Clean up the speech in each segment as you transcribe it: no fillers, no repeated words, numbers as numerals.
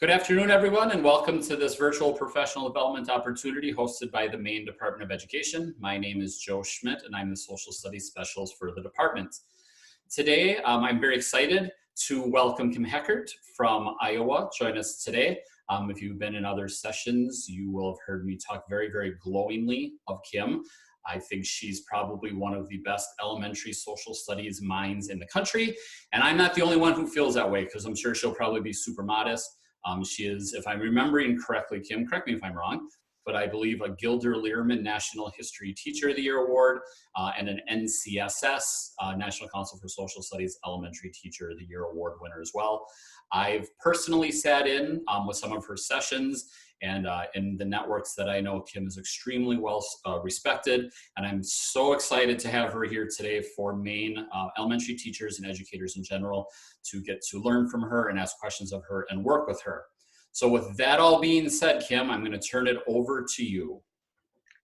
Good afternoon, everyone, and welcome to this virtual professional development opportunity hosted by the Maine Department of Education. My name is Joe Schmidt, and I'm the Social Studies Specialist for the department. Today, I'm very excited to welcome Kim Heckart from Iowa. Join us today. If you've been in other sessions, you will have heard me talk very, very glowingly of Kim. I think she's probably one of the best elementary social studies minds in the country. And I'm not the only one who feels that way, because I'm sure she'll probably be super modest. She is, if I'm remembering correctly, Kim, correct me if I'm wrong, but I believe a Gilder Lehrman National History Teacher of the Year Award and an NCSS, National Council for Social Studies Elementary Teacher of the Year Award winner as well. I've personally sat in with some of her sessions, and in the networks that I know, Kim is extremely well respected, and I'm so excited to have her here today for Maine elementary teachers and educators in general to get to learn from her and ask questions of her and work with her. So with that all being said, Kim, I'm going to turn it over to you.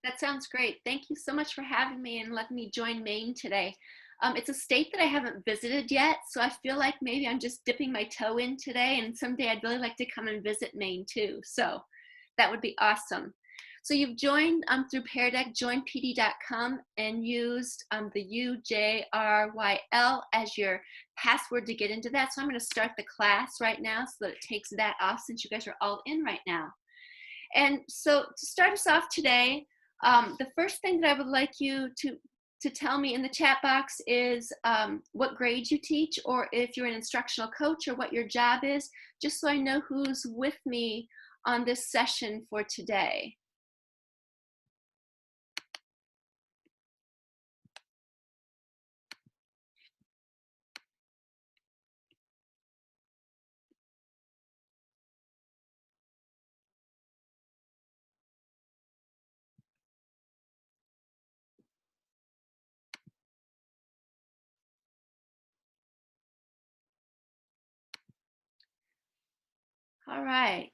That sounds great. Thank you so much for having me and letting me join Maine today. It's a state that I haven't visited yet, so I feel like maybe I'm just dipping my toe in today, and someday I'd really like to come and visit Maine too. So that would be awesome. So you've joined through Pear Deck, joinpd.com, and used the UJRYL as your password to get into that. So I'm going to start the class right now so that it takes that off, since you guys are all in right now. And so to start us off today, the first thing that I would like you to tell me in the chat box is what grade you teach, or if you're an instructional coach, or what your job is, just so I know who's with me on this session for today. All right.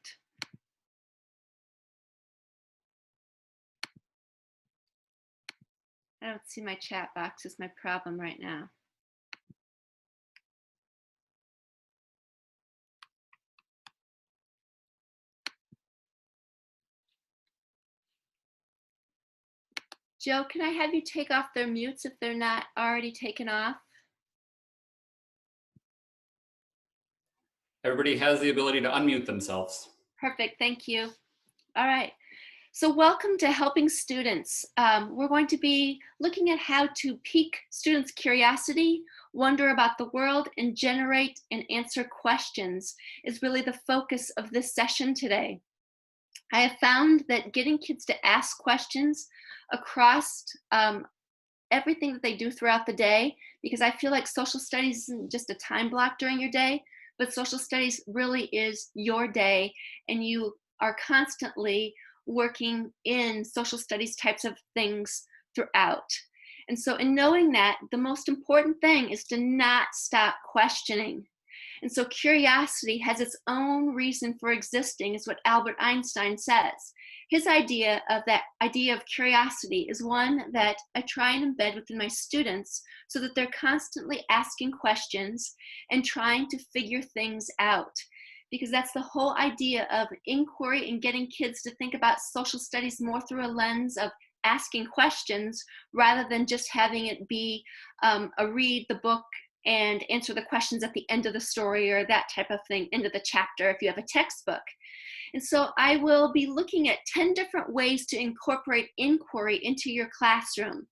I don't see my chat box is my problem right now. Joe, can I have you take off their mutes if they're not already taken off? Everybody has the ability to unmute themselves. Perfect, thank you. All right. So welcome to Helping Students. We're going to be looking at how to pique students' curiosity, wonder about the world, and generate and answer questions is really the focus of this session today. I have found that getting kids to ask questions across everything that they do throughout the day, because I feel like social studies isn't just a time block during your day, but social studies really is your day, and you are constantly working in social studies types of things throughout. And so in knowing that, the most important thing is to not stop questioning. And so curiosity has its own reason for existing, is what Albert Einstein says. His idea of curiosity is one that I try and embed within my students so that they're constantly asking questions and trying to figure things out. Because that's the whole idea of inquiry and getting kids to think about social studies more through a lens of asking questions rather than just having it be a read the book and answer the questions at the end of the story, or that type of thing, end of the chapter if you have a textbook. And so I will be looking at 10 different ways to incorporate inquiry into your classroom.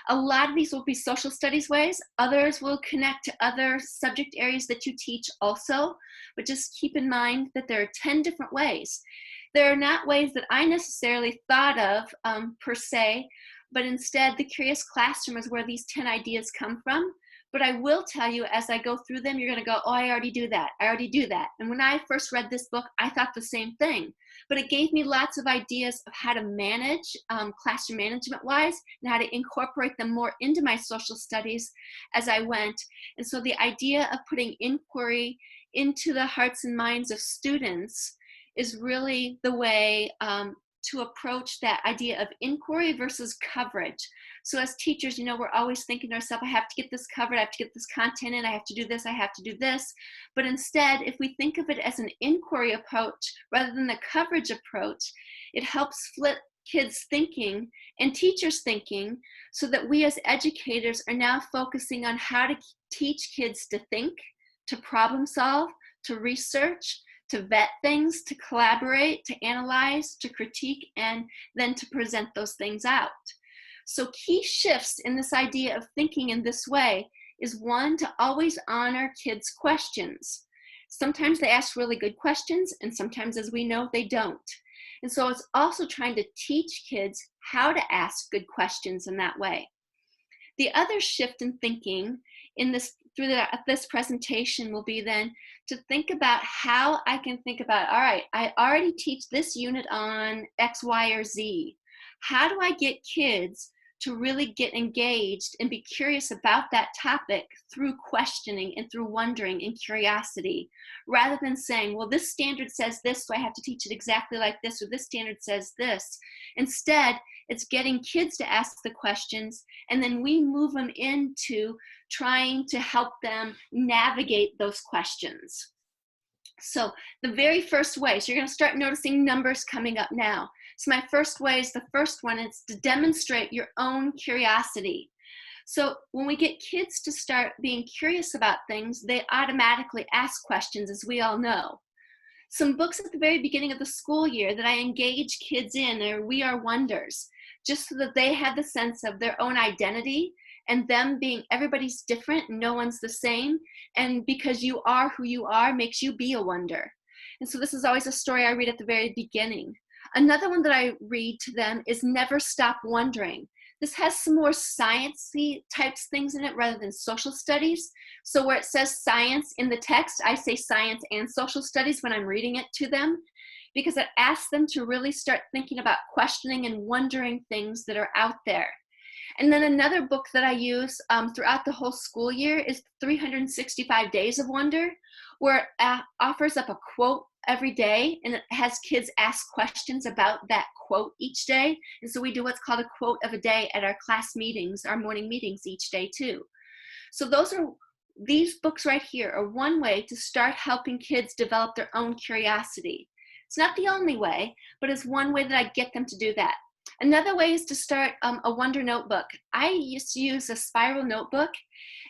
A lot of these will be social studies ways. Others will connect to other subject areas that you teach also, but just keep in mind that there are 10 different ways. There are not ways that I necessarily thought of per se, but instead the Curious Classroom is where these 10 ideas come from. But I will tell you, as I go through them, you're going to go, oh, I already do that. I already do that. And when I first read this book, I thought the same thing. But it gave me lots of ideas of how to manage classroom management-wise, and how to incorporate them more into my social studies as I went. And so the idea of putting inquiry into the hearts and minds of students is really the way to approach that idea of inquiry versus coverage. So as teachers, you know, we're always thinking to ourselves, I have to get this covered, I have to get this content in, I have to do this, I have to do this. But instead, if we think of it as an inquiry approach rather than the coverage approach, it helps flip kids' thinking and teachers' thinking so that we as educators are now focusing on how to teach kids to think, to problem solve, to research, to vet things, to collaborate, to analyze, to critique, and then to present those things out. So key shifts in this idea of thinking in this way is, one, to always honor kids' questions. Sometimes they ask really good questions, and sometimes, as we know, they don't. And so it's also trying to teach kids how to ask good questions in that way. The other shift in thinking in this this presentation will be then to think about how I can think about, all right, I already teach this unit on X, Y, or Z. How do I get kids to really get engaged and be curious about that topic through questioning and through wondering and curiosity, rather than saying, well, this standard says this, so I have to teach it exactly like this, or this standard says this. Instead, it's getting kids to ask the questions, and then we move them into trying to help them navigate those questions. So the very first way, so you're going to start noticing numbers coming up now. So my first way is, the first one is to demonstrate your own curiosity. So when we get kids to start being curious about things, they automatically ask questions, as we all know. Some books at the very beginning of the school year that I engage kids in are We Are Wonders, just so that they have the sense of their own identity and them being, everybody's different, no one's the same, and because you are who you are makes you be a wonder. And so this is always a story I read at the very beginning. Another one that I read to them is Never Stop Wondering. This has some more sciencey types things in it rather than social studies. So where it says science in the text, I say science and social studies when I'm reading it to them, because it asks them to really start thinking about questioning and wondering things that are out there. And then another book that I use throughout the whole school year is 365 Days of Wonder, where it offers up a quote every day, and it has kids ask questions about that quote each day. And so we do what's called a quote of a day at our class meetings, our morning meetings each day too. So these books right here are one way to start helping kids develop their own curiosity. It's not the only way, but it's one way that I get them to do that. Another way is to start a Wonder notebook. I used to use a spiral notebook,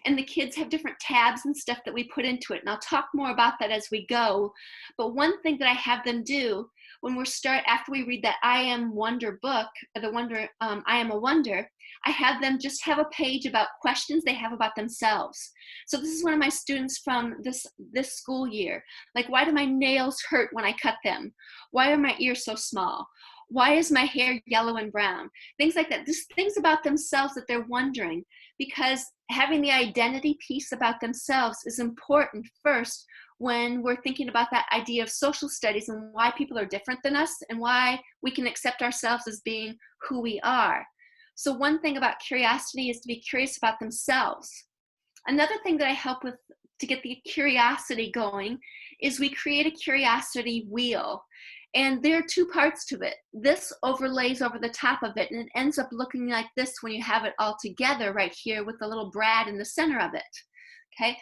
and the kids have different tabs and stuff that we put into it. And I'll talk more about that as we go. But one thing that I have them do when after we read that I Am Wonder book, I Am a Wonder, I have them just have a page about questions they have about themselves. So this is one of my students from this school year. Like, why do my nails hurt when I cut them? Why are my ears so small? Why is my hair yellow and brown? Things like that. Just things about themselves that they're wondering, because having the identity piece about themselves is important first when we're thinking about that idea of social studies and why people are different than us and why we can accept ourselves as being who we are. So one thing about curiosity is to be curious about themselves. Another thing that I help with to get the curiosity going is we create a curiosity wheel. And there are two parts to it. This overlays over the top of it, and it ends up looking like this when you have it all together right here with the little brad in the center of it, okay?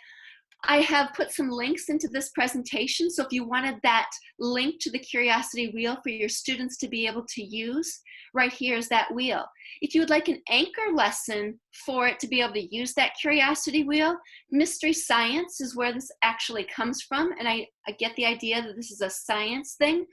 I have put some links into this presentation, so if you wanted that link to the curiosity wheel for your students to be able to use, right here is that wheel. If you would like an anchor lesson for it to be able to use that curiosity wheel, Mystery Science is where this actually comes from, and I get the idea that this is a science thing,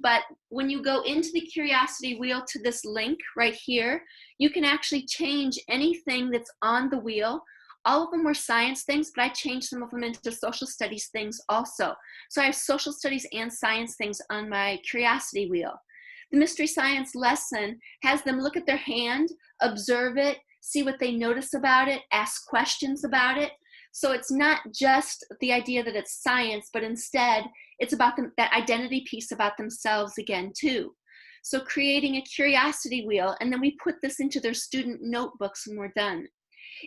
but when you go into the curiosity wheel to this link right here, you can actually change anything that's on the wheel. All of them were science things, but I changed some of them into social studies things also. So I have social studies and science things on my curiosity wheel. The Mystery Science lesson has them look at their hand, observe it, see what they notice about it, ask questions about it. So it's not just the idea that it's science, but instead it's about that identity piece about themselves again too. So creating a curiosity wheel, and then we put this into their student notebooks when we're done.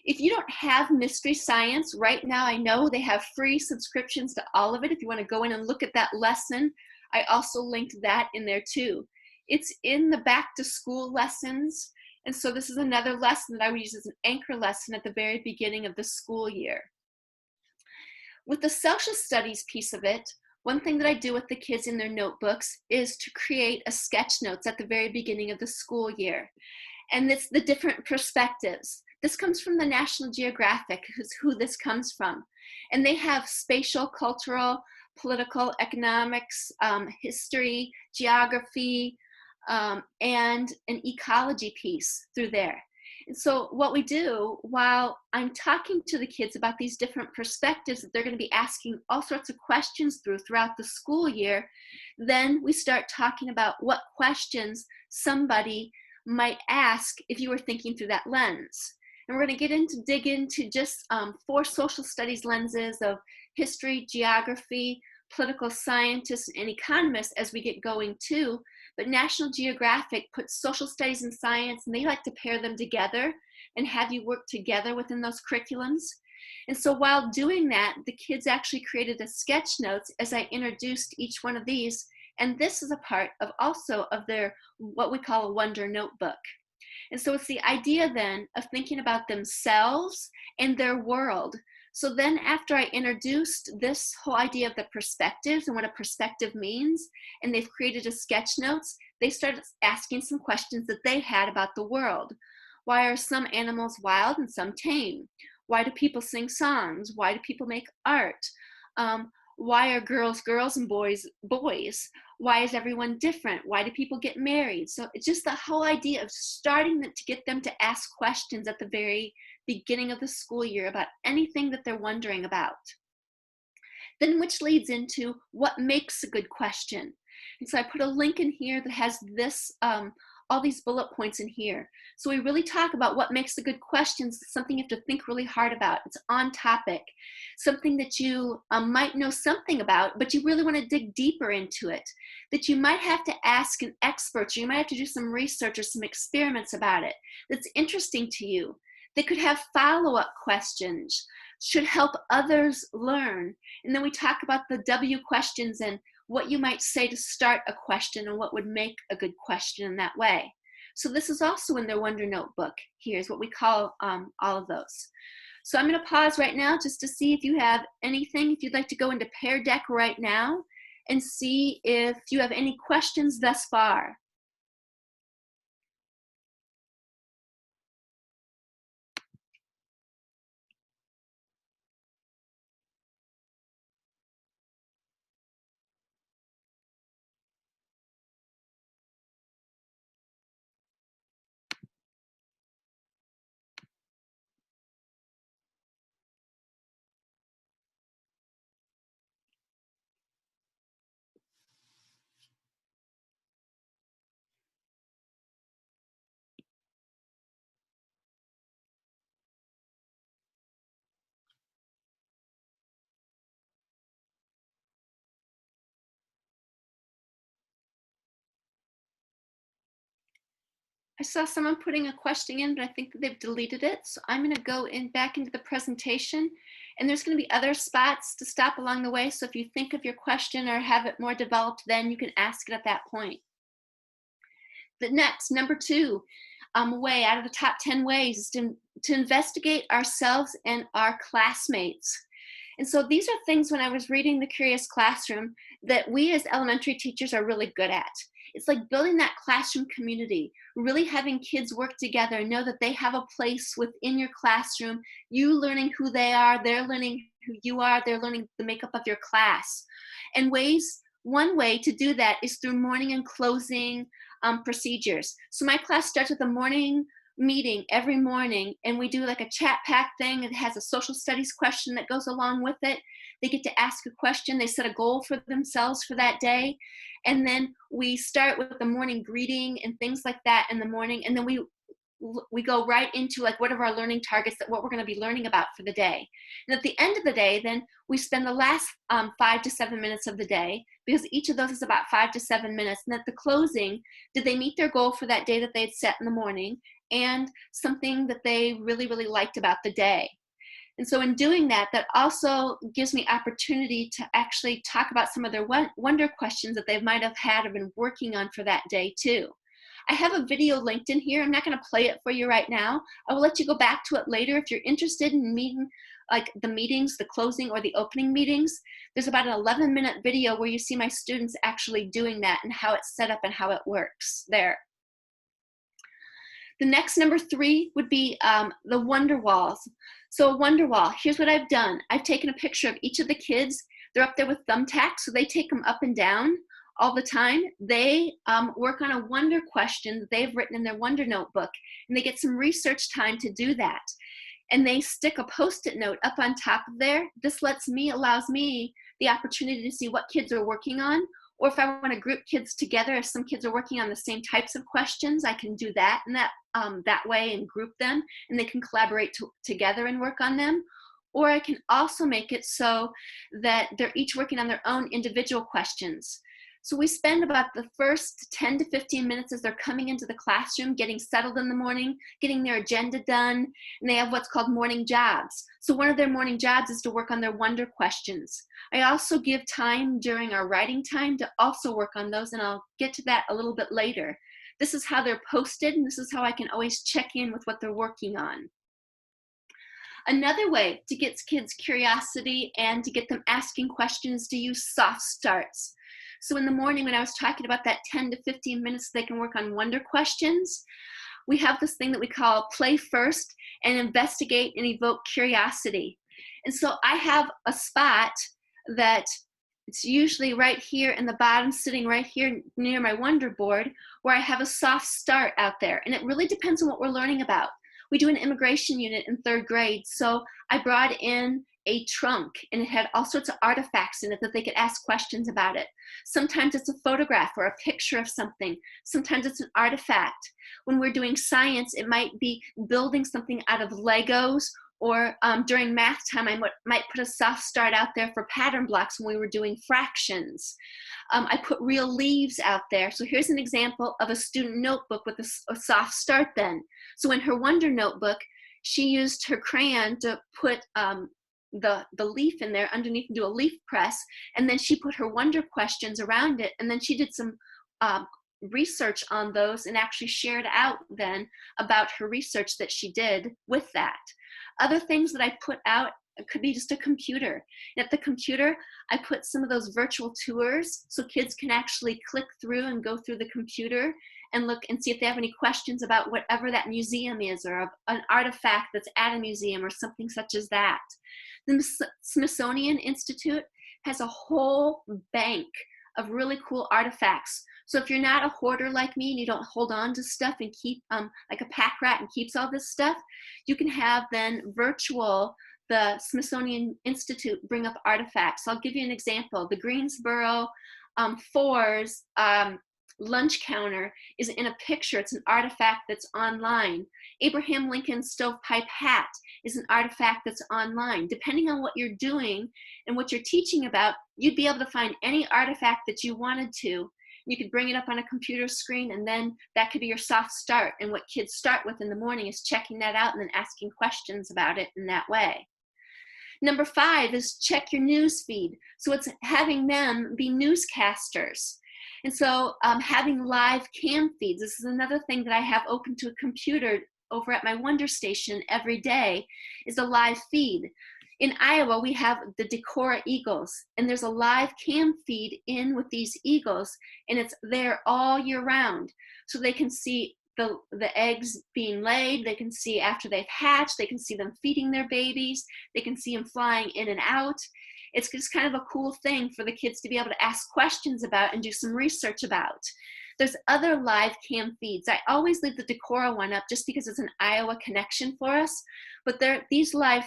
If you don't have Mystery Science, right now I know they have free subscriptions to all of it. If you want to go in and look at that lesson, I also linked that in there too. It's in the back to school lessons. And so this is another lesson that I would use as an anchor lesson at the very beginning of the school year. With the social studies piece of it, one thing that I do with the kids in their notebooks is to create a sketch notes at the very beginning of the school year. And it's the different perspectives. This comes from the National Geographic, is who this comes from. And they have spatial, cultural, political, economics, history, geography, and an ecology piece through there. And so what we do while I'm talking to the kids about these different perspectives that they're going to be asking all sorts of questions throughout the school year, then we start talking about what questions somebody might ask if you were thinking through that lens. And we're going to dig into just 4 social studies lenses of history, geography, political scientists, and economists as we get going too. But National Geographic puts social studies and science, and they like to pair them together and have you work together within those curriculums. And so while doing that, the kids actually created a sketch notes as I introduced each one of these. And this is a part of also of their, what we call a Wonder Notebook. And so it's the idea then of thinking about themselves and their world. So then after I introduced this whole idea of the perspectives and what a perspective means, and they've created a sketch notes, they started asking some questions that they had about the world. Why are some animals wild and some tame? Why do people sing songs? Why do people make art? Why are girls girls and boys boys? Why is everyone different? Why do people get married? So it's just the whole idea of starting to get them to ask questions at the very beginning of the school year about anything that they're wondering about. Then which leads into what makes a good question. And so I put a link in here that has this, all these bullet points in here. So we really talk about what makes a good question. It's something you have to think really hard about. It's on topic, something that you might know something about, but you really want to dig deeper into it, that you might have to ask an expert, or you might have to do some research or some experiments about it, that's interesting to you. They could have follow-up questions, should help others learn. And then we talk about the W questions and what you might say to start a question and what would make a good question in that way. So this is also in their Wonder Notebook. Here's what we call all of those. So I'm going to pause right now just to see if you have anything, if you'd like to go into Pear Deck right now and see if you have any questions thus far. I saw someone putting a question in, but I think that they've deleted it. So I'm going to go in back into the presentation, and there's going to be other spots to stop along the way. So if you think of your question or have it more developed, then you can ask it at that point. The next, number 2, way out of the top 10 ways is to investigate ourselves and our classmates. And so these are things when I was reading The Curious Classroom that we as elementary teachers are really good at. It's like building that classroom community, really having kids work together, know that they have a place within your classroom, you learning who they are, they're learning who you are, they're learning the makeup of your class. And one way to do that is through morning and closing procedures. So my class starts with a morning meeting every morning, and we do like a chat pack thing. It has a social studies question that goes along with it. They get to ask a question, they set a goal for themselves for that day, and then we start with the morning greeting and things like that in the morning, and then we go right into like what are our learning targets, that what we're going to be learning about for the day. And at the end of the day, then we spend the last 5 to 7 minutes of the day, because each of those is about 5 to 7 minutes, and at the closing, did they meet their goal for that day that they had set in the morning, and something that they really liked about the day. And so in doing that, that also gives me opportunity to actually talk about some of their wonder questions that they might have had or been working on for that day too. I have a video linked in here. I'm not going to play it for you right now. I will let you go back to it later if you're interested in meeting, like the meetings, the closing or the opening meetings. There's about an 11-minute video where you see my students actually doing that and how it's set up and how it works there. The next number 3 would be the wonder walls. So a wonder wall, here's what I've done. I've taken a picture of each of the kids. They're up there with thumbtacks, so they take them up and down all the time. They work on a wonder question that they've written in their wonder notebook, and they get some research time to do that. And they stick a Post-it note up on top of there. This allows me the opportunity to see what kids are working on, or if I want to group kids together, if some kids are working on the same types of questions, I can do that in that way and group them, and they can collaborate together and work on them. Or I can also make it so that they're each working on their own individual questions. So we spend about the first 10 to 15 minutes as they're coming into the classroom, getting settled in the morning, getting their agenda done, and they have what's called morning jobs. So one of their morning jobs is to work on their wonder questions. I also give time during our writing time to also work on those, and I'll get to that a little bit later. This is how they're posted, and this is how I can always check in with what they're working on. Another way to get kids' curiosity and to get them asking questions is to use soft starts. So in the morning when I was talking about that 10 to 15 minutes they can work on wonder questions, we have this thing that we call play first and investigate and evoke curiosity. And so I have a spot that it's usually right here in the bottom, sitting right here near my wonder board, where I have a soft start out there. And it really depends on what we're learning about. We do an immigration unit in 3rd grade, so I brought in a trunk, and it had all sorts of artifacts in it that they could ask questions about it. Sometimes it's a photograph or a picture of something. Sometimes it's an artifact. When we're doing science, it might be building something out of Legos, or during math time, I might put a soft start out there for pattern blocks when we were doing fractions. I put real leaves out there. So here's an example of a student notebook with a soft start then. So in her wonder notebook, she used her crayon to put the leaf in there underneath and do a leaf press, and then she put her wonder questions around it, and then she did some research on those and actually shared out then about her research that she did with that. Other things that I put out could be just a computer. And at the computer, I put some of those virtual tours so kids can actually click through and go through the computer and look and see if they have any questions about whatever that museum is, or an artifact that's at a museum or something such as that. The Smithsonian Institute has a whole bank of really cool artifacts. So if you're not a hoarder like me and you don't hold on to stuff and keep like a pack rat and keeps all this stuff, you can have then the Smithsonian Institute bring up artifacts. I'll give you an example. The Greensboro 4's lunch counter is in a picture. It's an artifact that's online. Abraham Lincoln's stovepipe hat is an artifact that's online. Depending on what you're doing and what you're teaching about, you'd be able to find any artifact that you wanted to. You could bring it up on a computer screen, and then that could be your soft start. And what kids start with in the morning is checking that out and then asking questions about it in that way. Number 5 is check your news feed. So it's having them be newscasters. And so having live cam feeds, this is another thing that I have open to a computer over at my Wonder Station every day, is a live feed. In Iowa, we have the Decorah Eagles, and there's a live cam feed in with these eagles, and it's there all year round. So they can see the eggs being laid, they can see after they've hatched, they can see them feeding their babies, they can see them flying in and out. It's just kind of a cool thing for the kids to be able to ask questions about and do some research about. There's other live cam feeds. I always leave the Decorah one up just because it's an Iowa connection for us, but these live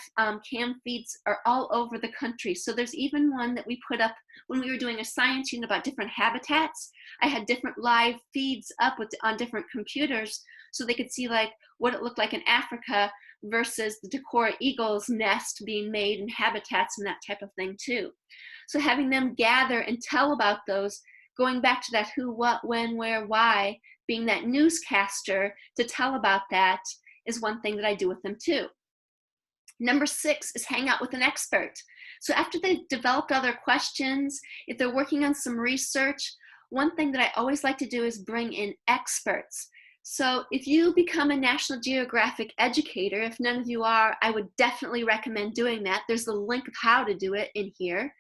cam feeds are all over the country. So there's even one that we put up when we were doing a science unit about different habitats. I had different live feeds up on different computers so they could see like what it looked like in Africa versus the Decorah eagle's nest being made in habitats and that type of thing too. So having them gather and tell about those, going back to that who, what, when, where, why, being that newscaster to tell about that is one thing that I do with them too. Number 6 is hang out with an expert. So after they've developed all their questions, if they're working on some research, one thing that I always like to do is bring in experts. So if you become a National Geographic educator, if none of you are, I would definitely recommend doing that. There's the link of how to do it in here.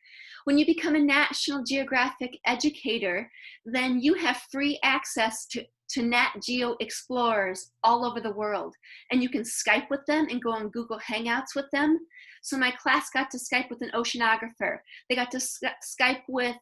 When you become a National Geographic educator, then you have free access to Nat Geo explorers all over the world. And you can Skype with them and go on Google Hangouts with them. So my class got to Skype with an oceanographer. They got to Skype with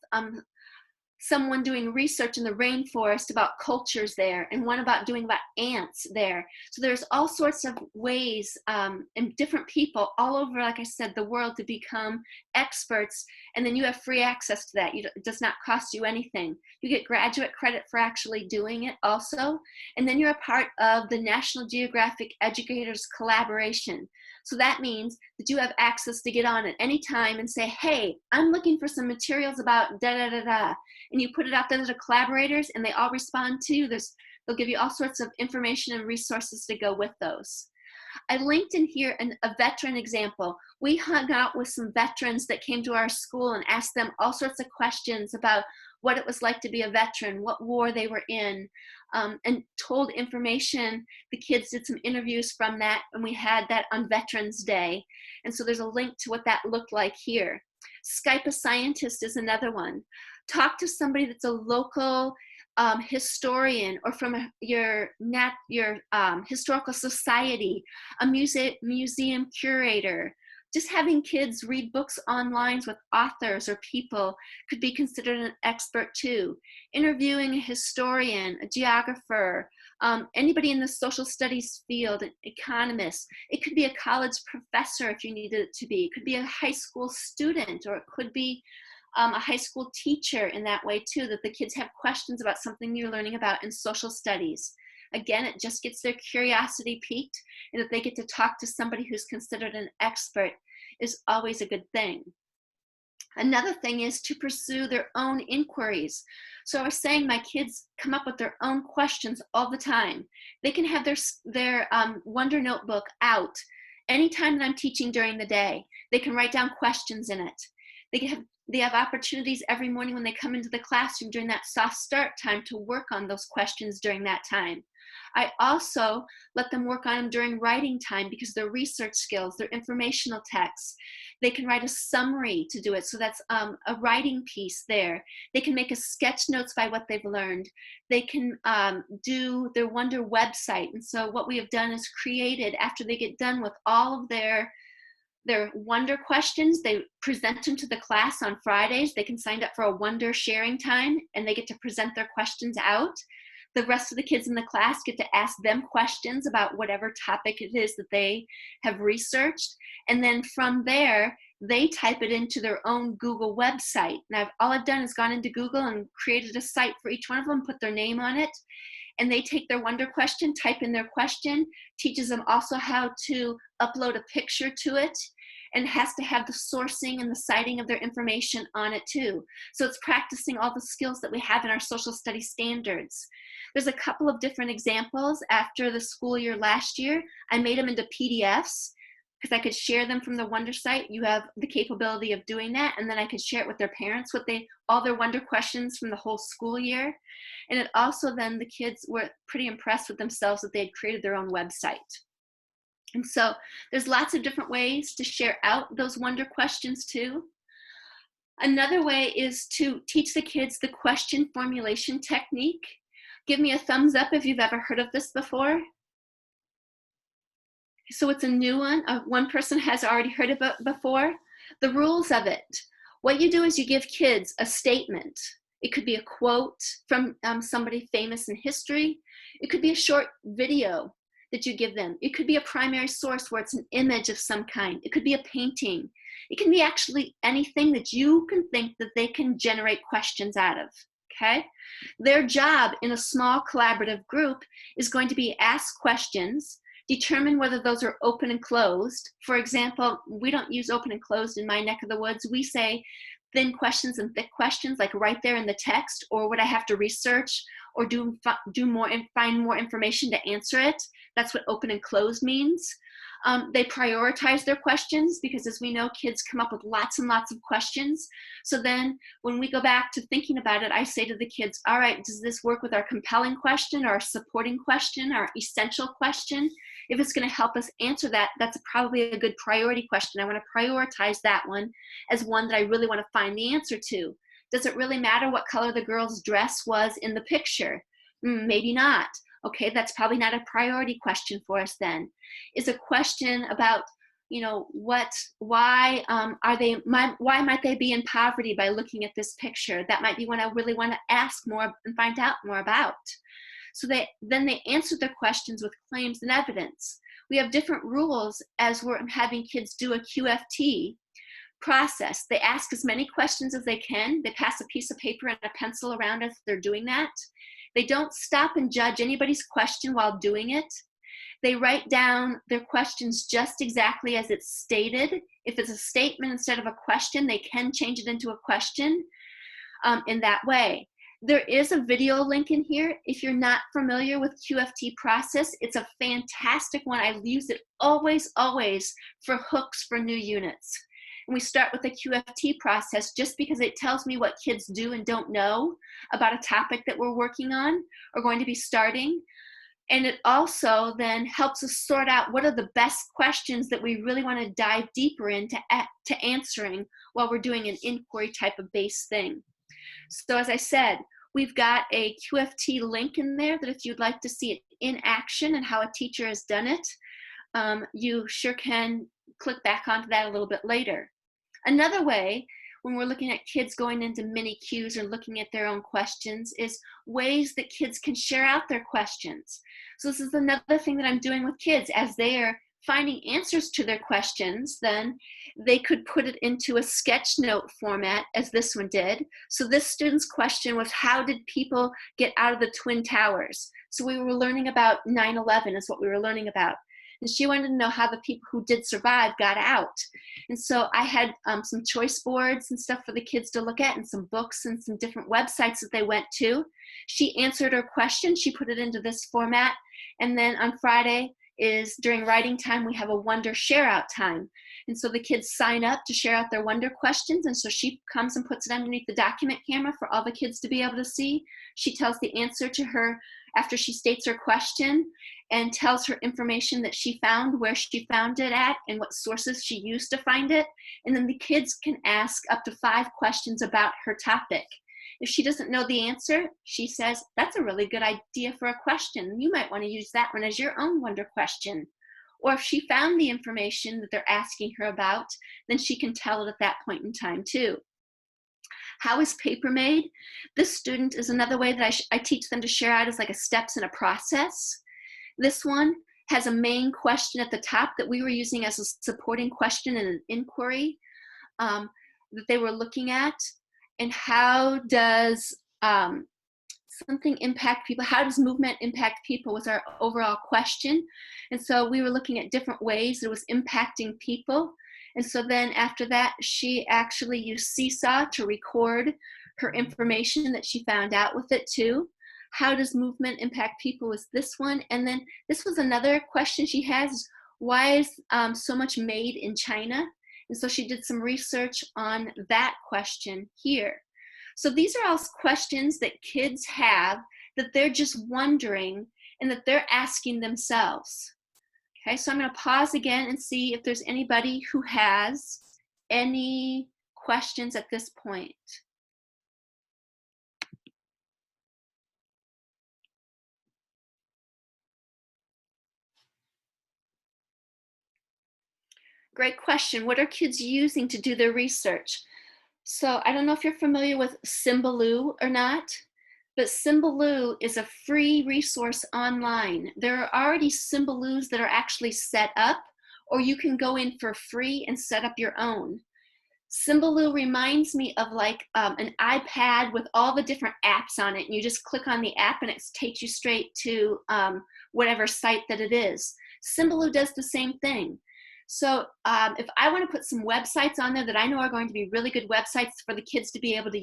someone doing research in the rainforest about cultures there, and one about doing about ants there. So there's all sorts of ways and different people all over, like I said, the world to become experts, and then you have free access to that. It does not cost you anything. You get graduate credit for actually doing it also, and then you're a part of the National Geographic Educators Collaboration. So that means that you have access to get on at any time and say, hey, I'm looking for some materials about da-da-da-da. And you put it out there to the collaborators and they all respond to you. They'll give you all sorts of information and resources to go with those. I linked in here a veteran example. We hung out with some veterans that came to our school and asked them all sorts of questions about what it was like to be a veteran, what war they were in, and told information. The kids did some interviews from that, and we had that on Veterans Day. And so there's a link to what that looked like here. Skype a scientist is another one. Talk to somebody that's a local historian, or from your historical society, a museum curator. Just having kids read books online with authors or people could be considered an expert too. Interviewing a historian, a geographer, anybody in the social studies field, an economist. It could be a college professor if you needed it to be. It could be a high school student, or it could be a high school teacher in that way too, that the kids have questions about something you're learning about in social studies. Again, it just gets their curiosity piqued, and that they get to talk to somebody who's considered an expert is always a good thing. Another thing is to pursue their own inquiries. So I was saying my kids come up with their own questions all the time. They can have their Wonder Notebook out anytime that I'm teaching during the day. They can write down questions in it. They have opportunities every morning when they come into the classroom during that soft start time to work on those questions during that time. I also let them work on them during writing time, because their research skills, their informational texts, they can write a summary to do it. So that's a writing piece there. They can make a sketch notes by what they've learned. They can do their Wonder website. And so what we have done is created, after they get done with all of their Wonder questions, they present them to the class on Fridays. They can sign up for a Wonder sharing time, and they get to present their questions out. The rest of the kids in the class get to ask them questions about whatever topic it is that they have researched. And then from there, they type it into their own Google website. Now, all I've done is gone into Google and created a site for each one of them, put their name on it, and they take their Wonder question, type in their question, teaches them also how to upload a picture to it, and has to have the sourcing and the citing of their information on it too. So it's practicing all the skills that we have in our social studies standards. There's a couple of different examples. After the school year last year, I made them into PDFs because I could share them from the Wonder site. You have the capability of doing that, and then I could share it with their parents, all their Wonder questions from the whole school year. And it also then, the kids were pretty impressed with themselves that they had created their own website. And so there's lots of different ways to share out those Wonder questions too. Another way is to teach the kids the question formulation technique. Give me a thumbs up if you've ever heard of this before. So it's a new one. One person has already heard of it before. The rules of it. What you do is you give kids a statement. It could be a quote from somebody famous in history. It could be a short video that you give them. It could be a primary source where it's an image of some kind. It could be a painting. It can be actually anything that you can think that they can generate questions out of, okay? Their job in a small collaborative group is going to be ask questions, determine whether those are open and closed. For example, we don't use open and closed in my neck of the woods. We say thin questions and thick questions, like right there in the text, or would I have to research or do more and find more information to answer it? That's what open and closed means. They prioritize their questions because, as we know, kids come up with lots and lots of questions. So then when we go back to thinking about it, I say to the kids, all right, does this work with our compelling question, or our supporting question, our essential question? If it's going to help us answer that, that's probably a good priority question. I want to prioritize that one as one that I really want to find the answer to. Does it really matter what color the girl's dress was in the picture? Maybe not. Okay, that's probably not a priority question for us then. Is a question about, you know, why might they be in poverty by looking at this picture? That might be one I really want to ask more and find out more about. So then they answer their questions with claims and evidence. We have different rules as we're having kids do a QFT process. They ask as many questions as they can. They pass a piece of paper and a pencil around as they're doing that. They don't stop and judge anybody's question while doing it. They write down their questions just exactly as it's stated. If it's a statement instead of a question, they can change it into a question in that way. There is a video link in here. If you're not familiar with QFT process, it's a fantastic one. I use it always, always for hooks for new units. And we start with the QFT process just because it tells me what kids do and don't know about a topic that we're working on or going to be starting. And it also then helps us sort out what are the best questions that we really want to dive deeper into to answering while we're doing an inquiry type of base thing. So as I said, we've got a QFT link in there that if you'd like to see it in action and how a teacher has done it, you sure can click back onto that a little bit later. Another way, when we're looking at kids going into mini Qs or looking at their own questions, is ways that kids can share out their questions. So this is another thing that I'm doing with kids. As they are finding answers to their questions, then they could put it into a sketch note format, as this one did. So this student's question was, how did people get out of the Twin Towers? So we were learning about 9/11 is what we were learning about. And she wanted to know how the people who did survive got out. And so I had some choice boards and stuff for the kids to look at, and some books and some different websites that they went to. She answered her question. She put it into this format. And then on Friday is during writing time, we have a Wonder share out time. And so the kids sign up to share out their Wonder questions. And so she comes and puts it underneath the document camera for all the kids to be able to see. She tells the answer to her after she states her question and tells her information that she found, where she found it at, and what sources she used to find it. And then the kids can ask up to 5 questions about her topic. If she doesn't know the answer, she says, that's a really good idea for a question. You might want to use that one as your own Wonder question. Or if she found the information that they're asking her about, then she can tell it at that point in time too. How is paper made? This student is another way that I teach them to share out as like a steps in a process. This one has a main question at the top that we were using as a supporting question in an inquiry that they were looking at. And how does something impact people? How does movement impact people was our overall question. And so we were looking at different ways it was impacting people. And so then after that, she actually used Seesaw to record her information that she found out with it too. How does movement impact people was this one. And then this was another question she has, why is so much made in China? And so she did some research on that question here. So these are all questions that kids have that they're just wondering and that they're asking themselves. Okay, so I'm going to pause again and see if there's anybody who has any questions at this point. Great question. What are kids using to do their research? So I don't know if you're familiar with Symbaloo or not, but Symbaloo is a free resource online. There are already Symbaloos that are actually set up, or you can go in for free and set up your own. Symbaloo reminds me of like an iPad with all the different apps on it, and you just click on the app and it takes you straight to whatever site that it is. Symbaloo does the same thing. So if I want to put some websites on there that I know are going to be really good websites for the kids to be able to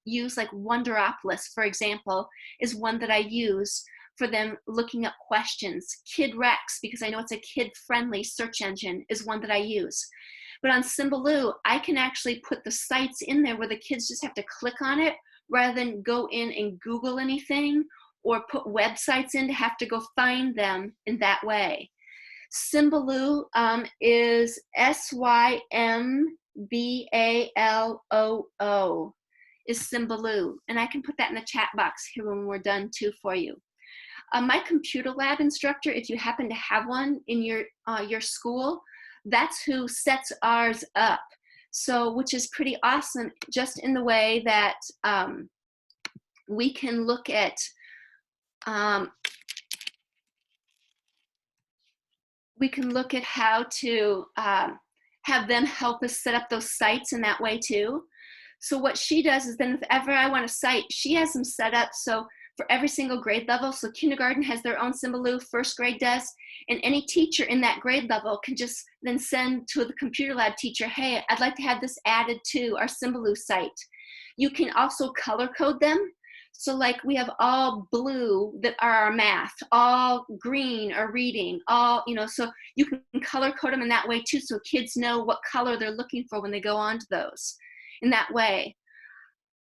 use like Wonderopolis, for example, is one that I use for them looking up questions. KidRex, because I know it's a kid-friendly search engine, is one that I use. But on Symbaloo, I can actually put the sites in there where the kids just have to click on it rather than go in and Google anything or put websites in to have to go find them in that way. Symbaloo is Symbaloo is Symbaloo, and I can put that in the chat box here when we're done too for you. My computer lab instructor, if you happen to have one in your school, that's who sets ours up. So, which is pretty awesome, just in the way that we can look at how to have them help us set up those sites in that way too. So what she does is then if ever I want a site, she has them set up so for every single grade level. So kindergarten has their own Symbaloo, first grade does, and any teacher in that grade level can just then send to the computer lab teacher, hey, I'd like to have this added to our Symbaloo site. You can also color code them. So like we have all blue that are our math, all green are reading, all, so you can color code them in that way too, so kids know what color they're looking for when they go on to those in that way.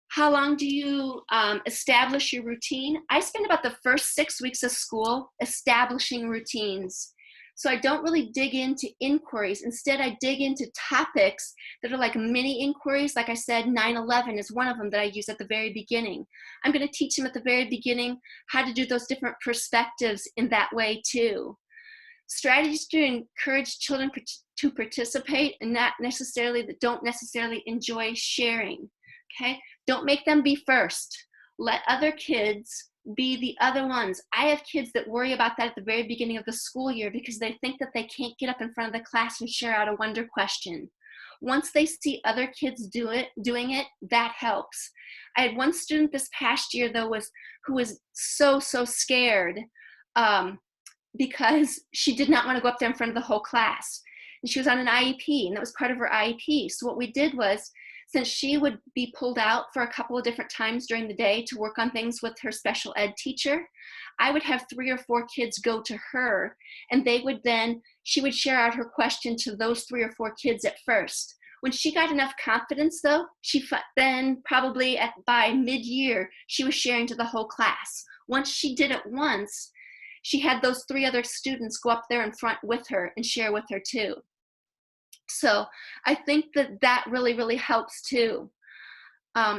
How long do you establish your routine? I spend about the first 6 weeks of school establishing routines. So I don't really dig into inquiries. Instead, I dig into topics that are like mini inquiries. Like I said, 9/11 is one of them that I use at the very beginning. I'm going to teach them at the very beginning how to do those different perspectives in that way too. Strategies to encourage children to participate and don't necessarily enjoy sharing. Okay, don't make them be first. Let other kids be the other ones. I have kids that worry about that at the very beginning of the school year because they think that they can't get up in front of the class and share out a wonder question. Once they see other kids doing it, that helps. I had one student this past year though who was so scared because she did not want to go up there in front of the whole class. And she was on an IEP, and that was part of her IEP. So what we did was, since she would be pulled out for a couple of different times during the day to work on things with her special ed teacher, I would have 3 or 4 kids go to her, and she would share out her question to those 3 or 4 kids at first. When she got enough confidence though, then probably by mid-year, she was sharing to the whole class. Once she did it once, she had those 3 other students go up there in front with her and share with her too. So I think that really helps too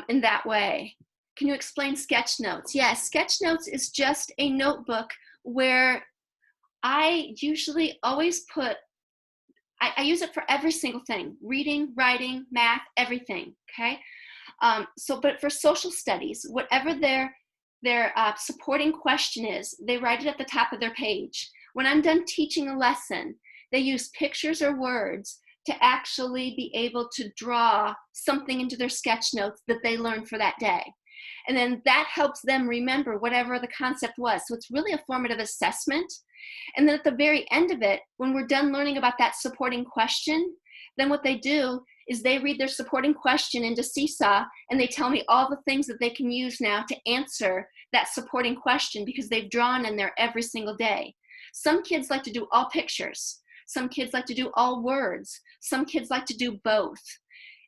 in that way. Can you explain sketch notes? Yes, sketch notes is just a notebook where I usually always put, I use it for every single thing, reading, writing, math, everything, okay? But for social studies, whatever their supporting question is, they write it at the top of their page. When I'm done teaching a lesson, they use pictures or words to actually be able to draw something into their sketch notes that they learned for that day. And then that helps them remember whatever the concept was. So it's really a formative assessment. And then at the very end of it, when we're done learning about that supporting question, then what they do is they read their supporting question into Seesaw, and they tell me all the things that they can use now to answer that supporting question because they've drawn in there every single day. Some kids like to do all pictures. Some kids like to do all words. Some kids like to do both.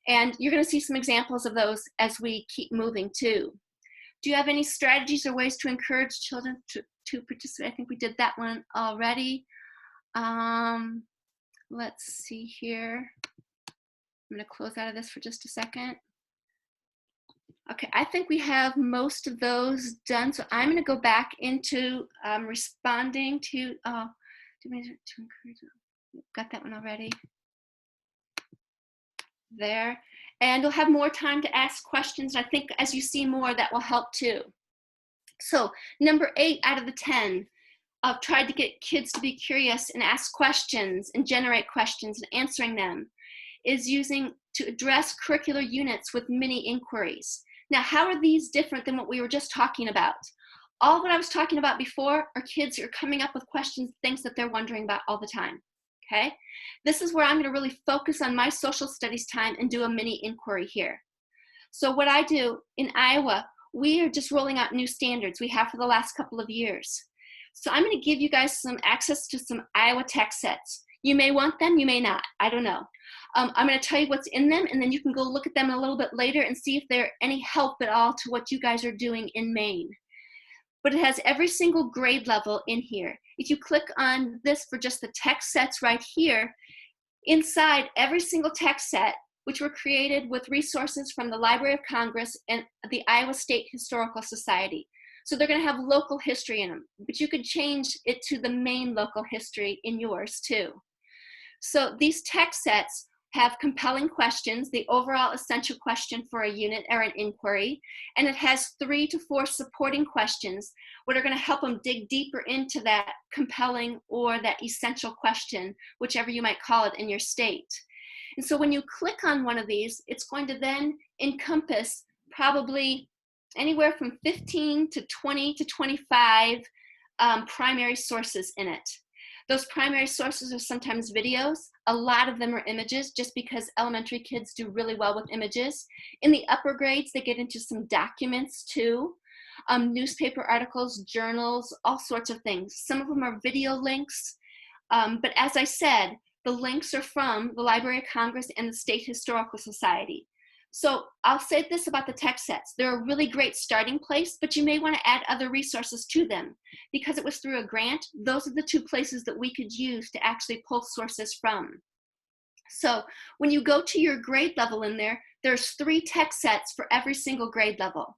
And you're going to see some examples of those as we keep moving too. Do you have any strategies or ways to encourage children to participate? I think we did that one already. Let's see here. I'm going to close out of this for just a second. Okay, I think we have most of those done. So I'm going to go back into responding to encourage. Got that one already. There. And we'll have more time to ask questions. I think as you see more, that will help too. So number 8 out of the 10, I've tried to get kids to be curious and ask questions and generate questions and answering them, is using to address curricular units with mini inquiries. Now, how are these different than what we were just talking about? All what I was talking about before are kids who are coming up with questions, things that they're wondering about all the time. Okay, this is where I'm going to really focus on my social studies time and do a mini inquiry here. So what I do in Iowa, we are just rolling out new standards we have for the last couple of years. So I'm going to give you guys some access to some Iowa text sets. You may want them, you may not, I don't know. I'm going to tell you what's in them, and then you can go look at them a little bit later and see if they're any help at all to what you guys are doing in Maine. But it has every single grade level in here. If you click on this for just the text sets right here, inside every single text set, which were created with resources from the Library of Congress and the Iowa State Historical Society. So they're going to have local history in them, but you could change it to the main local history in yours too. So these text sets have compelling questions, the overall essential question for a unit or an inquiry, and it has 3 to 4 supporting questions what are going to help them dig deeper into that compelling or that essential question, whichever you might call it in your state. And so when you click on one of these, it's going to then encompass probably anywhere from 15 to 20 to 25 primary sources in it. Those primary sources are sometimes videos. A lot of them are images, just because elementary kids do really well with images. In the upper grades, they get into some documents too, newspaper articles, journals, all sorts of things. Some of them are video links, but as I said, the links are from the Library of Congress and the State Historical Society. So I'll say this about the text sets. They're a really great starting place, but you may want to add other resources to them. Because it was through a grant, those are the 2 places that we could use to actually pull sources from. So when you go to your grade level in there, there's 3 text sets for every single grade level.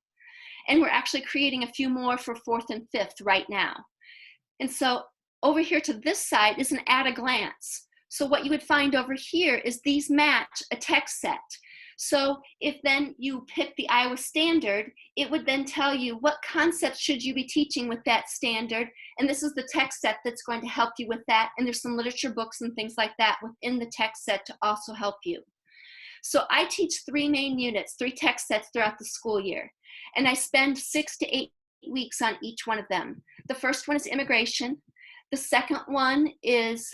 And we're actually creating a few more for 4th and 5th right now. And so over here to this side is an at a glance. So what you would find over here is these match a text set. So if then you pick the Iowa Standard, it would then tell you what concepts should you be teaching with that standard. And this is the text set that's going to help you with that. And there's some literature books and things like that within the text set to also help you. So I teach 3 main units, 3 text sets throughout the school year. And I spend 6 to 8 weeks on each one of them. The first one is immigration. The second one is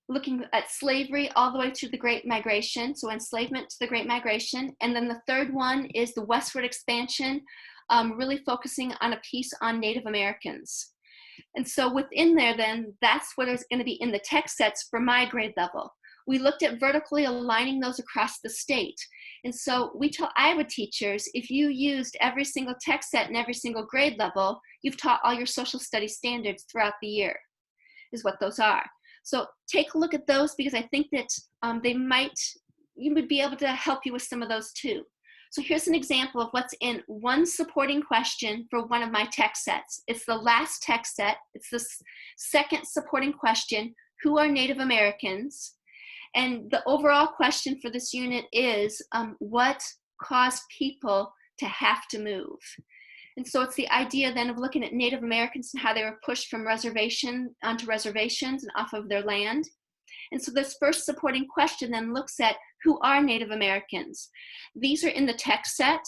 looking at slavery all the way to the Great Migration, so enslavement to the Great Migration. And then the third one is the westward expansion, really focusing on a piece on Native Americans. And so within there then, that's what is going to be in the text sets for my grade level. We looked at vertically aligning those across the state. And so we tell Iowa teachers, if you used every single text set in every single grade level, you've taught all your social studies standards throughout the year, is what those are. So take a look at those, because I think that you would be able to help you with some of those too. So here's an example of what's in one supporting question for one of my text sets. It's the last text set. It's the second supporting question, who are Native Americans? And the overall question for this unit is, what caused people to have to move? And so it's the idea then of looking at Native Americans and how they were pushed from reservation onto reservations and off of their land. And so this first supporting question then looks at who are Native Americans. These are in the text set.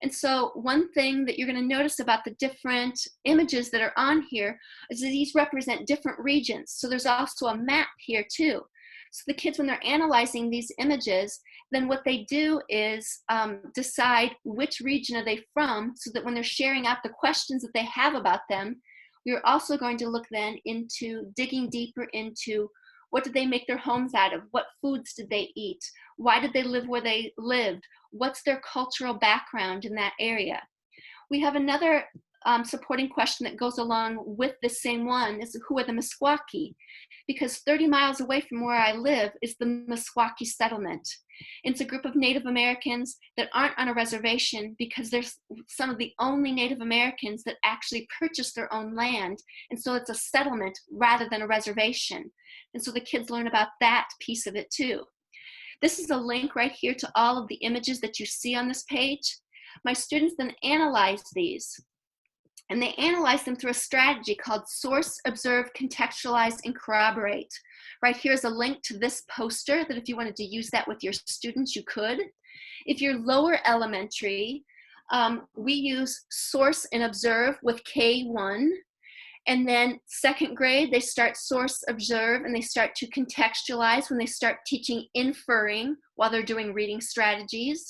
And so one thing that you're going to notice about the different images that are on here is that these represent different regions. So there's also a map here too. So the kids, when they're analyzing these images, then what they do is decide which region are they from, so that when they're sharing out the questions that they have about them, we're also going to look then into digging deeper into what did they make their homes out of? What foods did they eat? Why did they live where they lived? What's their cultural background in that area? We have another supporting question that goes along with the same one, is who are the Meskwaki? Because 30 miles away from where I live is the Meskwaki settlement. It's a group of Native Americans that aren't on a reservation, because they're some of the only Native Americans that actually purchased their own land. And so it's a settlement rather than a reservation. And so the kids learn about that piece of it too. This is a link right here to all of the images that you see on this page. My students then analyze these. And they analyze them through a strategy called source, observe, contextualize, and corroborate. Right here's a link to this poster that if you wanted to use that with your students, you could. If you're lower elementary, we use source and observe with K1. And then second grade, they start source, observe, and they start to contextualize when they start teaching inferring while they're doing reading strategies.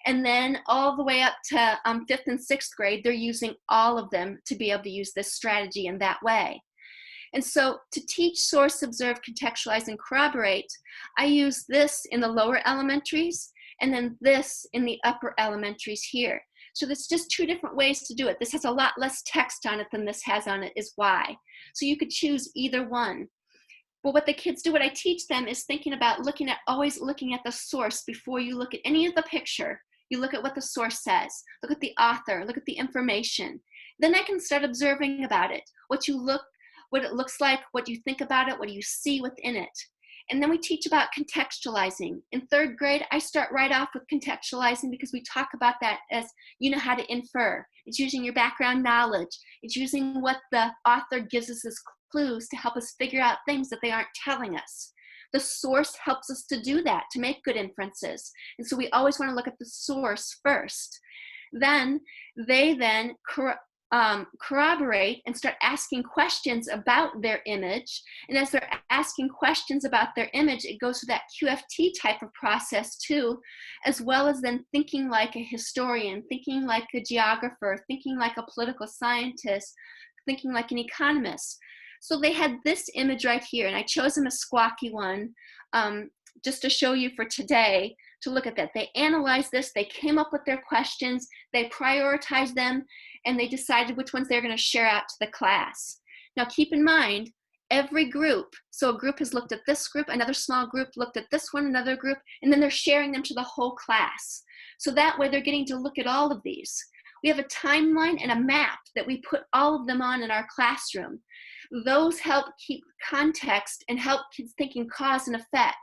And then all the way up to 5th and 6th grade, they're using all of them to be able to use this strategy in that way. And so to teach, source, observe, contextualize, and corroborate, I use this in the lower elementaries and then this in the upper elementaries here. So there's just two different ways to do it. This has a lot less text on it than this has on it is why. So you could choose either one. But what the kids do, what I teach them is thinking about always looking at the source before you look at any of the picture. You look at what the source says, look at the author, look at the information. Then I can start observing about it, what it looks like, what you think about it, what do you see within it. And then we teach about contextualizing. In 3rd grade, I start right off with contextualizing because we talk about that as you know how to infer. It's using your background knowledge. It's using what the author gives us as clues to help us figure out things that they aren't telling us. The source helps us to do that, to make good inferences. And so we always want to look at the source first. Then they corroborate and start asking questions about their image. And as they're asking questions about their image, it goes through that QFT type of process too, as well as then thinking like a historian, thinking like a geographer, thinking like a political scientist, thinking like an economist. So they had this image right here, and I chose them a squawky one just to show you for today to look at that. They analyzed this, they came up with their questions, they prioritized them, and they decided which ones they're going to share out to the class. Now keep in mind, every group, so a group has looked at this group, another small group looked at this one, another group, and then they're sharing them to the whole class. So that way they're getting to look at all of these. We have a timeline and a map that we put all of them on in our classroom. Those help keep context and help kids thinking cause and effect.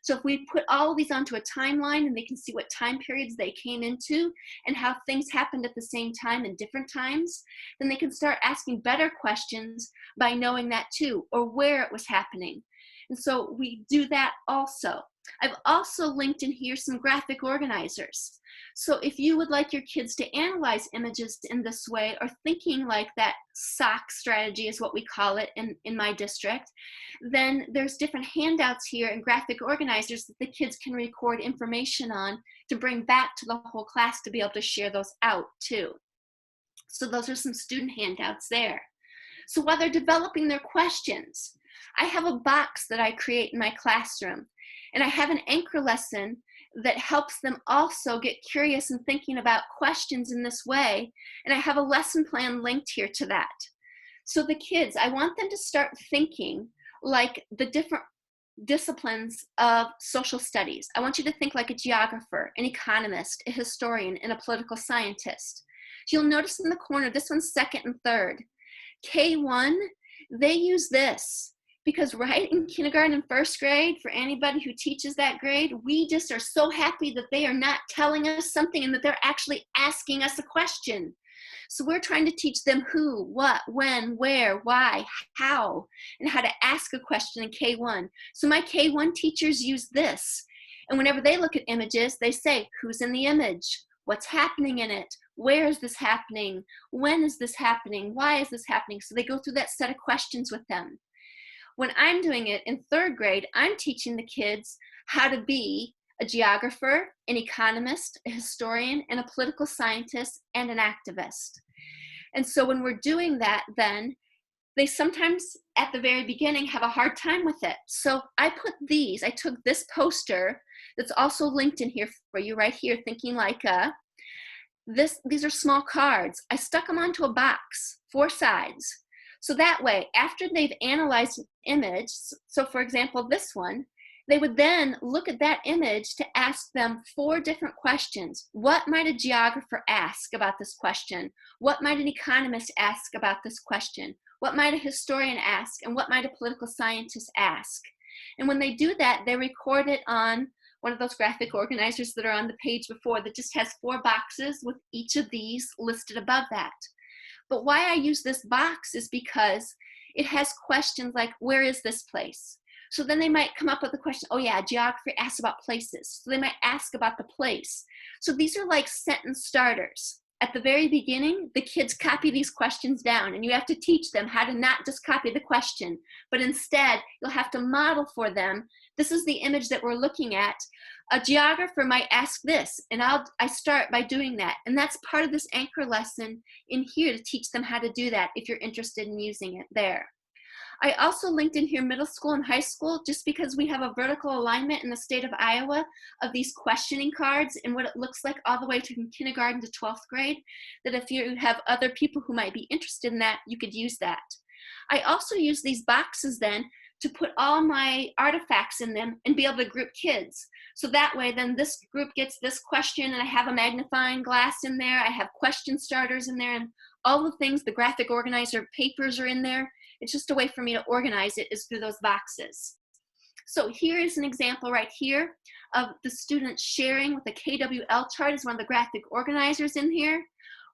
So if we put all of these onto a timeline and they can see what time periods they came into and how things happened at the same time in different times, then they can start asking better questions by knowing that too, or where it was happening. And so we do that also. I've also linked in here some graphic organizers. So if you would like your kids to analyze images in this way, or thinking like that SOC strategy is what we call it in my district, then there's different handouts here and graphic organizers that the kids can record information on to bring back to the whole class to be able to share those out too. So those are some student handouts there. So while they're developing their questions, I have a box that I create in my classroom, and I have an anchor lesson that helps them also get curious and thinking about questions in this way. And I have a lesson plan linked here to that. So the kids, I want them to start thinking like the different disciplines of social studies. I want you to think like a geographer, an economist, a historian, and a political scientist. You'll notice in the corner, this one's 2nd and 3rd. K1, they use this. Because right in kindergarten and 1st grade, for anybody who teaches that grade, we just are so happy that they are not telling us something and that they're actually asking us a question. So we're trying to teach them who, what, when, where, why, how, and how to ask a question in K1. So my K1 teachers use this. And whenever they look at images, they say, who's in the image? What's happening in it? Where is this happening? When is this happening? Why is this happening? So they go through that set of questions with them. When I'm doing it in 3rd grade, I'm teaching the kids how to be a geographer, an economist, a historian, and a political scientist, and an activist. And so when we're doing that, then they sometimes at the very beginning have a hard time with it. So I took this poster that's also linked in here for you right here, thinking like these are small cards. I stuck them onto a box, 4 sides. So that way, after they've analyzed an image, so for example, this one, they would then look at that image to ask them 4 different questions. What might a geographer ask about this question? What might an economist ask about this question? What might a historian ask? And what might a political scientist ask? And when they do that, they record it on one of those graphic organizers that are on the page before that just has 4 boxes with each of these listed above that. But why I use this box is because it has questions like, where is this place? So then they might come up with a question, oh yeah, geography asks about places. So they might ask about the place. So these are like sentence starters. At the very beginning, the kids copy these questions down, and you have to teach them how to not just copy the question, but instead you'll have to model for them. This is the image that we're looking at. A geographer might ask this, and I start by doing that. And that's part of this anchor lesson in here to teach them how to do that if you're interested in using it there. I also linked in here middle school and high school just because we have a vertical alignment in the state of Iowa of these questioning cards and what it looks like all the way to kindergarten to 12th grade, that if you have other people who might be interested in that, you could use that. I also use these boxes then to put all my artifacts in them and be able to group kids. So that way then this group gets this question and I have a magnifying glass in there, I have question starters in there, and all the things, the graphic organizer papers are in there. It's just a way for me to organize it is through those boxes. So here is an example right here of the students sharing with the KWL chart is one of the graphic organizers in here,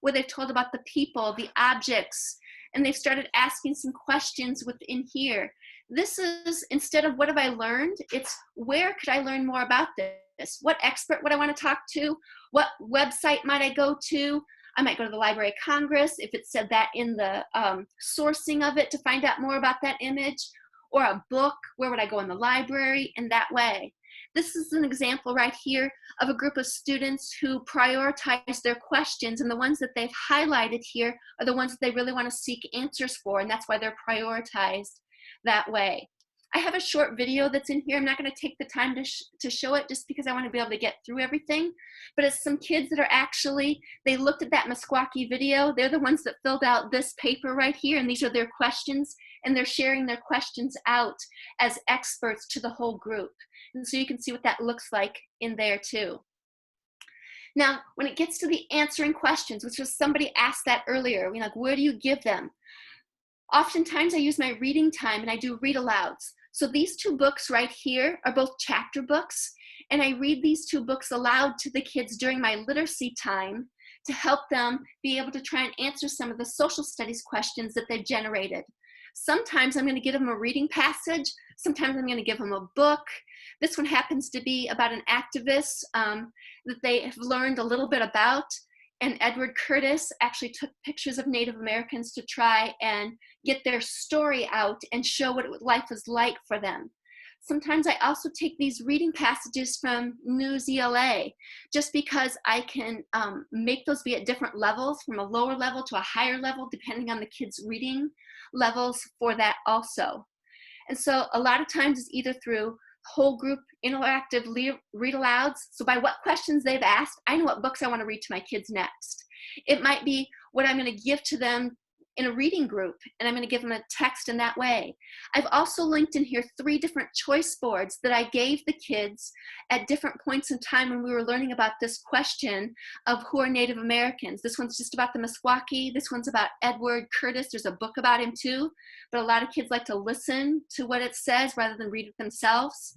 where they've told about the people, the objects, and they've started asking some questions within here. This is, instead of what have I learned, it's where could I learn more about this? What expert would I want to talk to? What website might I go to? I might go to the Library of Congress if it said that in the sourcing of it to find out more about that image, or a book, where would I go in the library, in that way. This is an example right here of a group of students who prioritize their questions, and the ones that they've highlighted here are the ones that they really want to seek answers for, and that's why they're prioritized that way. I have a short video that's in here. I'm not going to take the time to show it just because I want to be able to get through everything. But it's some kids that are actually, they looked at that Meskwaki video. They're the ones that filled out this paper right here, and these are their questions, and they're sharing their questions out as experts to the whole group. And so you can see what that looks like in there too. Now, when it gets to the answering questions, which was somebody asked that earlier, like, where do you give them? Oftentimes I use my reading time and I do read alouds. So these two books right here are both chapter books, and I read these two books aloud to the kids during my literacy time to help them be able to try and answer some of the social studies questions that they've generated. Sometimes I'm going to give them a reading passage. Sometimes I'm going to give them a book. This one happens to be about an activist that they have learned a little bit about. And Edward Curtis actually took pictures of Native Americans to try and get their story out and show what life was like for them. Sometimes I also take these reading passages from News ELA, just because I can make those be at different levels, from a lower level to a higher level, depending on the kids' reading levels for that also. And so a lot of times it's either through whole group interactive read alouds. So by what questions they've asked, I know what books I want to read to my kids next. It might be what I'm going to give to them in a reading group, and I'm going to give them a text in that way. I've also linked in here 3 different choice boards that I gave the kids at different points in time when we were learning about this question of who are Native Americans. This one's just about the Meskwaki. This one's about Edward Curtis. There's a book about him too, but a lot of kids like to listen to what it says rather than read it themselves.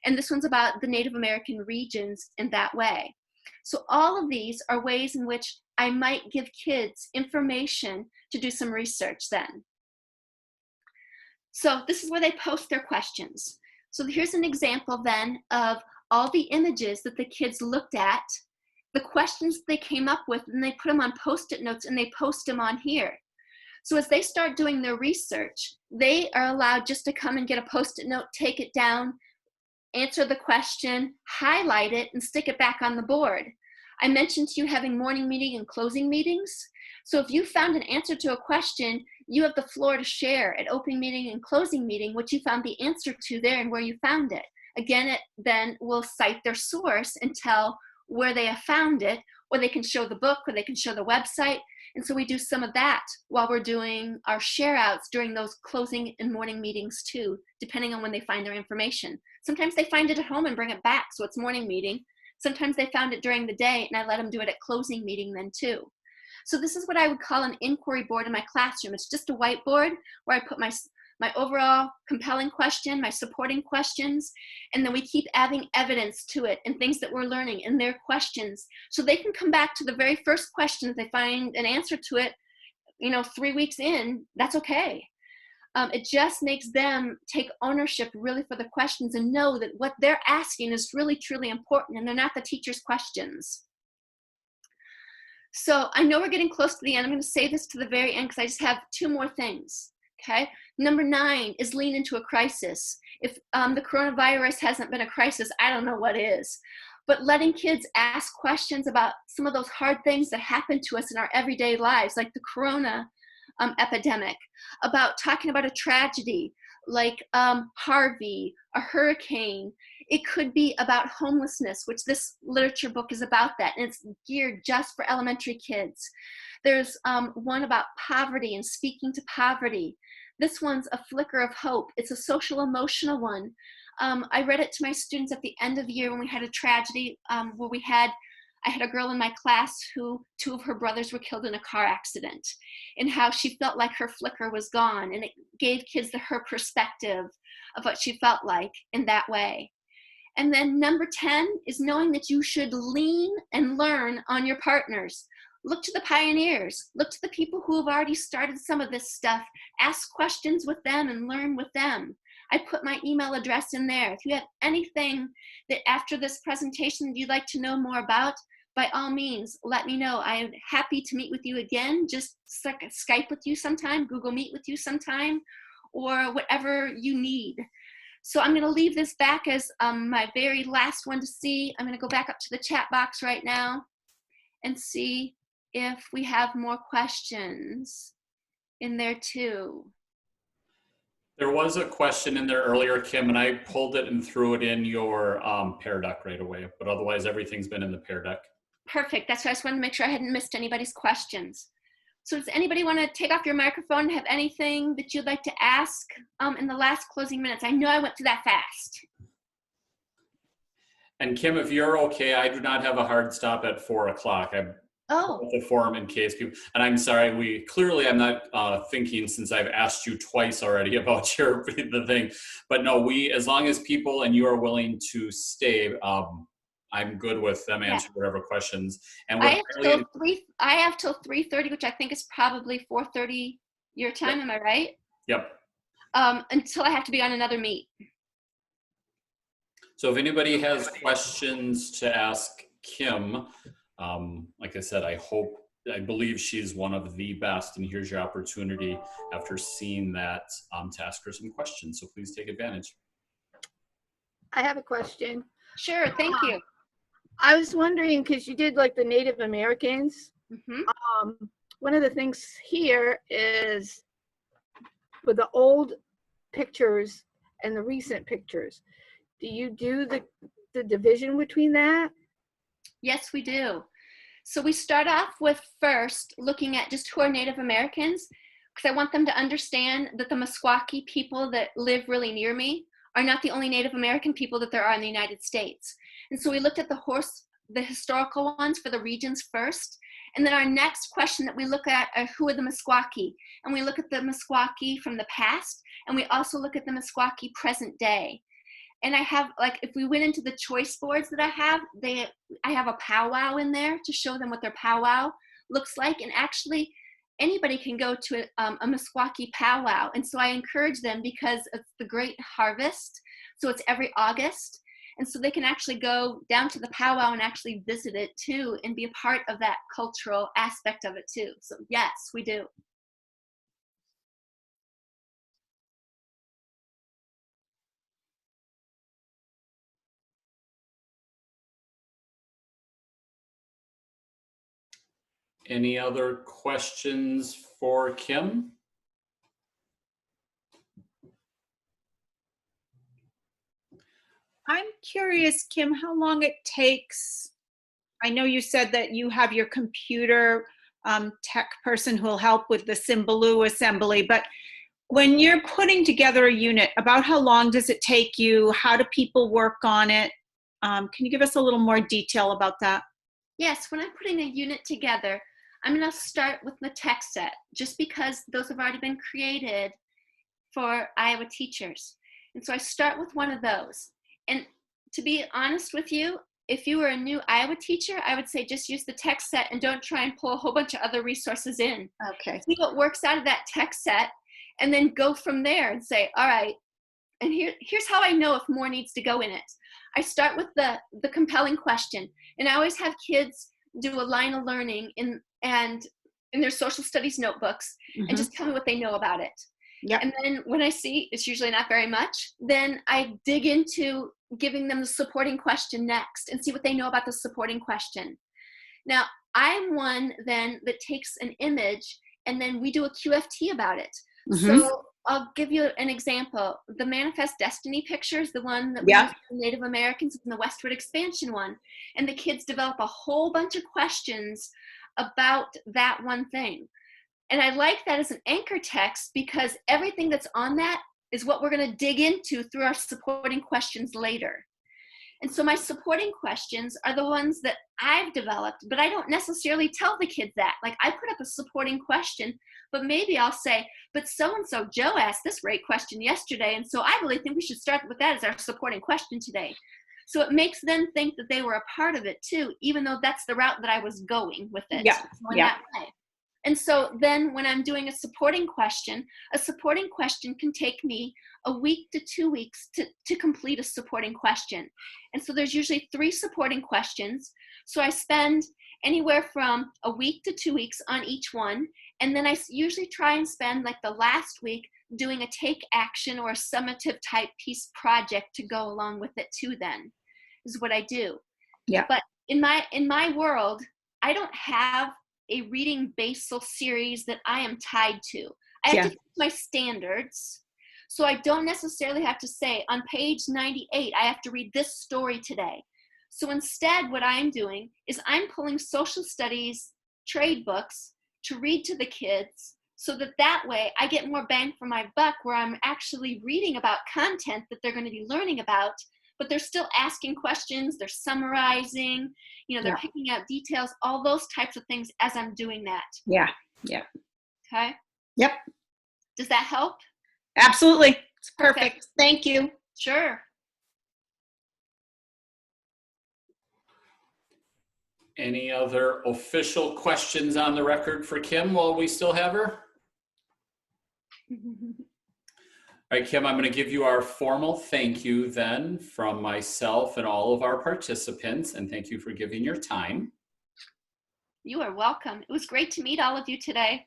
And this one's about the Native American regions in that way. So all of these are ways in which I might give kids information to do some research then. So this is where they post their questions. So here's an example then of all the images that the kids looked at, the questions they came up with, and they put them on Post-it notes and they post them on here. So as they start doing their research, they are allowed just to come and get a Post-it note, take it down, answer the question, highlight it, and stick it back on the board. I mentioned to you having morning meeting and closing meetings. So if you found an answer to a question, you have the floor to share at opening meeting and closing meeting what you found the answer to there and where you found it. Again, it then will cite their source and tell where they have found it, or they can show the book, or they can show the website. And so we do some of that while we're doing our share outs during those closing and morning meetings too, depending on when they find their information. Sometimes they find it at home and bring it back, so it's morning meeting. Sometimes they found it during the day, and I let them do it at closing meeting then too. So this is what I would call an inquiry board in my classroom. It's just a whiteboard where I put my overall compelling question, my supporting questions, and then we keep adding evidence to it and things that we're learning and their questions. So they can come back to the very first question if they find an answer to it, 3 weeks in, that's okay. It just makes them take ownership really for the questions and know that what they're asking is really, truly important, and they're not the teacher's questions. So I know we're getting close to the end. I'm going to say this to the very end because I just have 2 more things. Okay. Number 9 is lean into a crisis. If the coronavirus hasn't been a crisis, I don't know what is. But letting kids ask questions about some of those hard things that happen to us in our everyday lives, like the corona epidemic, about talking about a tragedy like Harvey, a hurricane. It could be about homelessness, which this literature book is about that, and it's geared just for elementary kids. There's one about poverty and speaking to poverty. This one's a flicker of hope. It's a social emotional one. I read it to my students at the end of the year when we had a tragedy where I had a girl in my class who 2 of her brothers were killed in a car accident, and how she felt like her flicker was gone, and it gave kids her perspective of what she felt like in that way. And then number 10 is knowing that you should lean and learn on your partners. Look to the pioneers, look to the people who have already started some of this stuff, ask questions with them and learn with them. I put my email address in there. If you have anything that after this presentation you'd like to know more about, by all means, let me know. I am happy to meet with you again. Just Skype with you sometime, Google Meet with you sometime, or whatever you need. So I'm going to leave this back as my very last one to see. I'm going to go back up to the chat box right now and see if we have more questions in there too. There was a question in there earlier, Kim, and I pulled it and threw it in your Pear Deck right away, but otherwise everything's been in the Pear Deck. Perfect. That's why I just wanted to make sure I hadn't missed anybody's questions. So does anybody want to take off your microphone and have anything that you'd like to ask in the last closing minutes? I know I went through that fast. And Kim, if you're okay, I do not have a hard stop at 4 o'clock. The form in case people, and I'm sorry, I'm not thinking, since I've asked you twice already about the thing, but no, as long as people and you are willing to stay, I'm good with them answering whatever questions. And I have till 3:30, which I think is probably 4:30 your time. Yep. Am I right? Yep. Until I have to be on another meet. So if anybody has questions to ask Kim, like I said, I believe she's one of the best, and here's your opportunity after seeing that to ask her some questions. So please take advantage. I have a question. Sure, thank you. I was wondering, because you did like the Native Americans. Mm-hmm. One of the things here is with the old pictures and the recent pictures, do you do the division between that? Yes, we do. So we start off with first looking at just who are Native Americans, because I want them to understand that the Meskwaki people that live really near me are not the only Native American people that there are in the United States. And so we looked at the historical ones for the regions first. And then our next question that we look at are who are the Meskwaki? And we look at the Meskwaki from the past, and we also look at the Meskwaki present day. And I have, like, if we went into the choice boards that I have a powwow in there to show them what their powwow looks like. And actually, anybody can go to a Meskwaki powwow. And so I encourage them, because it's the great harvest. So it's every August. And so they can actually go down to the powwow and actually visit it too, and be a part of that cultural aspect of it too. So yes, we do. Any other questions for Kim? I'm curious, Kim, how long it takes. I know you said that you have your computer tech person who will help with the Symbaloo assembly, but when you're putting together a unit, about how long does it take you? How do people work on it? Can you give us a little more detail about that? Yes, when I'm putting a unit together, I'm going to start with the tech set, just because those have already been created for Iowa teachers. And so I start with one of those. And to be honest with you, if you were a new Iowa teacher, I would say just use the tech set and don't try and pull a whole bunch of other resources in. Okay. See what works out of that tech set, and then go from there and say, all right, and here's how I know if more needs to go in it. I start with the compelling question, and I always have kids do a line of learning in their social studies notebooks, and just tell me what they know about it. Yeah. And then when I see it's usually not very much, then I dig into giving them the supporting question next and see what they know about the supporting question. Now, I'm one then that takes an image and then we do a QFT about it. So I'll give you an example. The Manifest Destiny pictures, the one that we use for Native Americans and the Westward Expansion one. And the kids develop a whole bunch of questions about that one thing. And I like that as an anchor text because everything that's on that is what we're going to dig into through our supporting questions later. And so my supporting questions are the ones that I've developed, but I don't necessarily tell the kids that. Like I put up a supporting question, but maybe I'll say, but so-and-so Joe asked this great question yesterday, and so I really think we should start with that as our supporting question today. So it makes them think that they were a part of it too, even though that's the route that I was going with it. Yeah. So in that way. And so then when I'm doing a supporting question can take me a week to 2 weeks to complete a supporting question. And so there's usually 3 supporting questions. So I spend anywhere from a week to 2 weeks on each one. And then I usually try and spend like the last week doing a take action or a summative type piece project to go along with it too then, is what I do. Yeah. But in my world, I don't have a reading basal series that I am tied to. I have to keep my standards. So I don't necessarily have to say on page 98, I have to read this story today. So instead, what I'm doing is I'm pulling social studies trade books to read to the kids so that way I get more bang for my buck where I'm actually reading about content that they're going to be learning about, but they're still asking questions, they're summarizing, they're picking out details, all those types of things as I'm doing that. Yeah. Okay? Yep. Does that help? Absolutely. It's perfect. Thank you. Sure. Any other official questions on the record for Kim while we still have her? All right, Kim, I'm going to give you our formal thank you then from myself and all of our participants, and thank you for giving your time. You are welcome. It was great to meet all of you today.